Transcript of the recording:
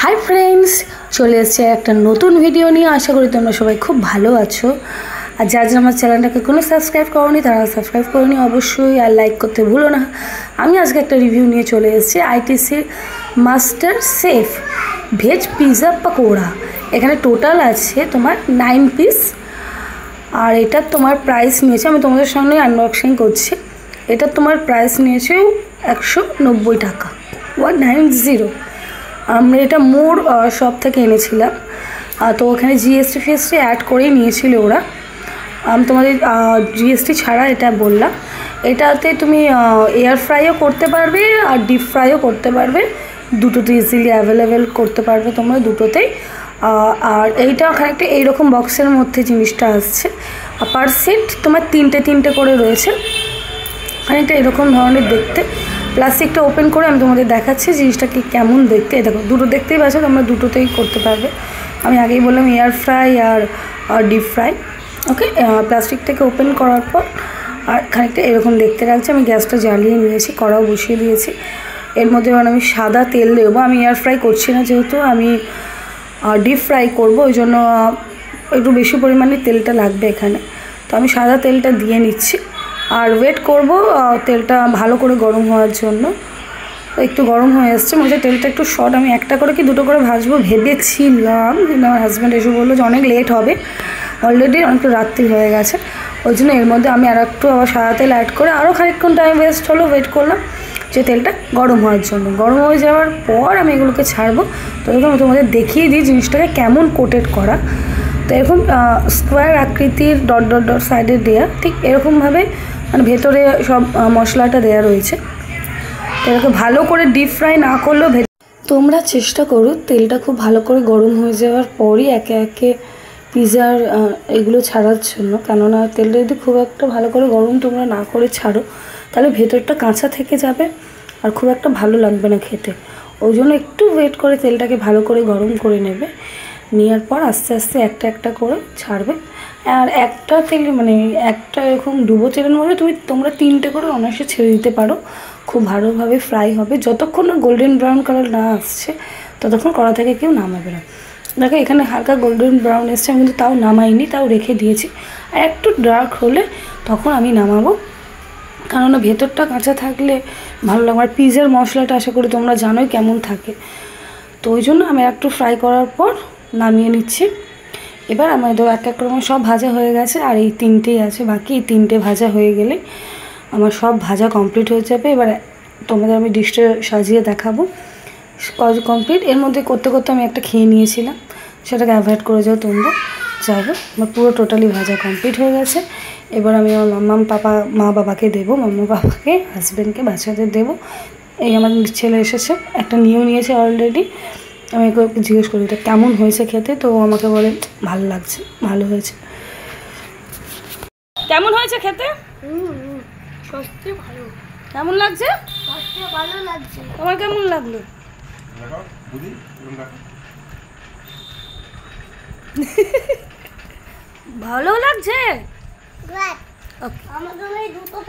Hi friends चले एसेছে একটা নতুন ভিডিও নিয়ে আশা করি তোমরা সবাই খুব ভালো আছো আর যারা আমার চ্যানেলটাকে কোনো সাবস্ক্রাইব করোনি তারা সাবস্ক্রাইব করোনি অবশ্যই আর লাইক করতে ভুলো না। আমি আজকে একটা রিভিউ নিয়ে চলে এসেছি ITC master chef veg pizza pakora. এখানে টোটাল আছে তোমার 9 পিস আর এটা তোমার প্রাইস নিয়েছে, আমি তোমাদের সামনে আনবক্সিং করছি। এটা তোমার প্রাইস নিয়েছে 190 টাকা 190। আমরা এটা মোর শপ থেকে এনেছিলাম, তো ওখানে জিএসটি ফিএসটি অ্যাড করেই নিয়েছিল ওরা। আমি তোমাদের জিএসটি ছাড়া এটা বললাম। এটাতে তুমি এয়ার ফ্রাইও করতে পারবে আর ডিপ ফ্রাইও করতে পারবে, দুটোতে ইজিলি অ্যাভেলেবেল করতে পারবে তোমরা দুটোতেই। আর এইটা খানিকটা এইরকম বক্সের মধ্যে জিনিসটা আসছে, পার সেট তোমার তিনটে করে রয়েছে, খানিকটা এরকম ধরনের দেখতে। প্লাস্টিকটা ওপেন করে আমি তোমাদের দেখাচ্ছি জিনিসটা কি কেমন দেখতে। দেখো দুটো দেখতেই পাচ্ছ, তোমরা দুটোতেই করতে পারবে। আমি আগেই বললাম এয়ার ফ্রাই আর ডিপ ফ্রাই। ওকে, প্লাস্টিকটাকে ওপেন করার পর আর খানিকটা এরকম দেখতে লাগছে। আমি গ্যাসটা জ্বালিয়ে নিয়েছি, কড়াও বসিয়ে দিয়েছি। এর মধ্যে এবার আমি সাদা তেল দেবো। আমি এয়ার ফ্রাই করছি না, যেহেতু আমি ডিপ ফ্রাই করবো, ওই জন্য একটু বেশি পরিমাণে তেলটা লাগবে এখানে। তো আমি সাদা তেলটা দিয়ে নিচ্ছি আর ওয়েট করব তেলটা ভালো করে গরম হওয়ার জন্য। একটু গরম হয়ে এসছে, মনে হচ্ছে তেলটা একটু শর্ট। আমি একটা করে কি দুটো করে ভাজবো ভেবেছিলাম, কিন্তু আমার হাজব্যান্ড এসে বললো যে অনেক লেট হবে, অলরেডি অনেকটা রাত্রি হয়ে গেছে। ওই জন্য এর মধ্যে আমি আর একটু আবার সাদা তেল অ্যাড করে আরও খানিকক্ষণ টাইম ওয়েস্ট হলো, ওয়েট করলাম যে তেলটা গরম হওয়ার জন্য। গরম হয়ে যাওয়ার পর আমি এগুলোকে ছাড়বো। তো আমি তোমাদের দেখিয়ে দিই জিনিসটাকে কেমন কোটেড করা। তো এরকম স্কোয়ার আকৃতির ডট ডট ডট সাইডে দেওয়া, ঠিক এরকমভাবে মানে ভেতরে সব মশলাটা দেওয়া রয়েছে। তো এটাকে ভালো করে ডিপ ফ্রাই না করলেও তোমরা চেষ্টা করো তেলটা খুব ভালো করে গরম হয়ে যাওয়ার পরই একে একে পিৎজার এগুলো ছাড়ার জন্য। কেননা তেলটা যদি খুব একটা ভালো করে গরম তোমরা না করে ছাড়ো তাহলে ভেতরটা কাঁচা থেকে যাবে আর খুব একটা ভালো লাগবে না খেতে। ওই জন্য একটু ওয়েট করে তেলটাকে ভালো করে গরম করে নেবে, নেওয়ার পর আস্তে আস্তে একটা করে ছাড়বে। আর একটা তেল মানে একটা এরকম ডুবো তেলের মধ্যে তোমরা 3টে করে অনায়াসে ছেড়ে দিতে পারো, খুব ভালোভাবে ফ্রাই হবে। যতক্ষণ না গোল্ডেন ব্রাউন কালার না আসছে ততক্ষণ কড়া থেকে কেউ নামাবে না। দেখো এখানে হালকা গোল্ডেন ব্রাউন এসছে, আমি কিন্তু তাও নামাইনি, তাও রেখে দিয়েছি। আর একটু ডার্ক হলে তখন আমি নামাবো, কেননা ভেতরটা কাঁচা থাকলে ভালো লাগবে। আর পিৎজার মশলাটা আশা করি তোমরা জানোই কেমন থাকে, তো ওই জন্য আমি একটু ফ্রাই করার পর নামিয়ে নিচ্ছি। এবার আমাদের এক এক রকম সব ভাজা হয়ে গেছে আর এই 3টেই আছে বাকি। এই 3টে ভাজা হয়ে গেলে আমার সব ভাজা কমপ্লিট হয়ে যাবে। এবার তোমাদের আমি ডিশটা সাজিয়ে দেখাবো কমপ্লিট। এর মধ্যে করতে করতে আমি একটা খেয়ে নিয়েছিলাম, সেটাকে অ্যাভয়েড করে যাও তোমরা। যাই হোক, আমার পুরো টোটালি ভাজা কমপ্লিট হয়ে গেছে। এবার আমি আমার মা বাবাকে দেবো, মাম্মা বাবাকে, হাজব্যান্ডকে, বাচ্চাদের দেবো। এই আমার ছেলে এসেছে, একটা নিয়েছে অলরেডি। আমি ওকে জিজ্ঞেস করি এটা কেমন হয়েছে খেতে, তো আমাকে বলে ভালো লাগছে, ভালো হয়েছে। কেমন হয়েছে খেতে? ভালো। কেমন লাগছে? ভালো লাগছে। তোমার কেমন লাগলো? ভালো লাগছে। আমাকে দুটো